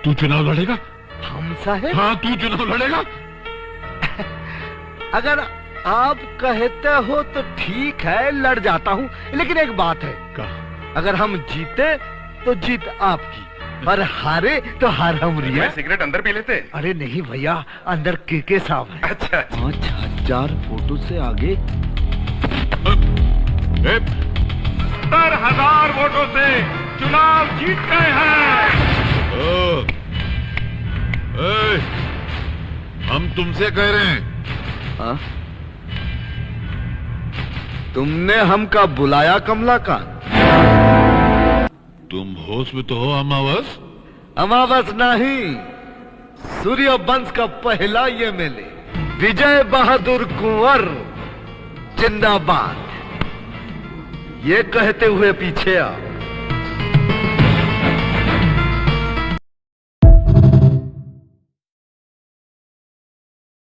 तू चुनाव लड़ेगा? हम साहेब? हाँ, तू चुनाव लड़ेगा। अगर आप कहते हो तो ठीक है, लड़ जाता हूँ, लेकिन एक बात है। क्या? अगर हम जीते तो जीत आपकी, और हारे तो हार हमारी है। सिगरेट अंदर पी लेते? अरे नहीं भैया, अंदर के साहब है। अच्छा। 5000 फोटो से आगे 70,000 वोटों से चुनाव जीत गए हैं। हम तुमसे कह रहे हैं। हाँ? तुमने हमका बुलाया कमलाकांत? तुम होश में तो हो अमावस? अमावस नहीं, सूर्य वंश का पहला ये मेले, विजय बहादुर कुंवर जिंदाबाद, ये कहते हुए पीछे आ।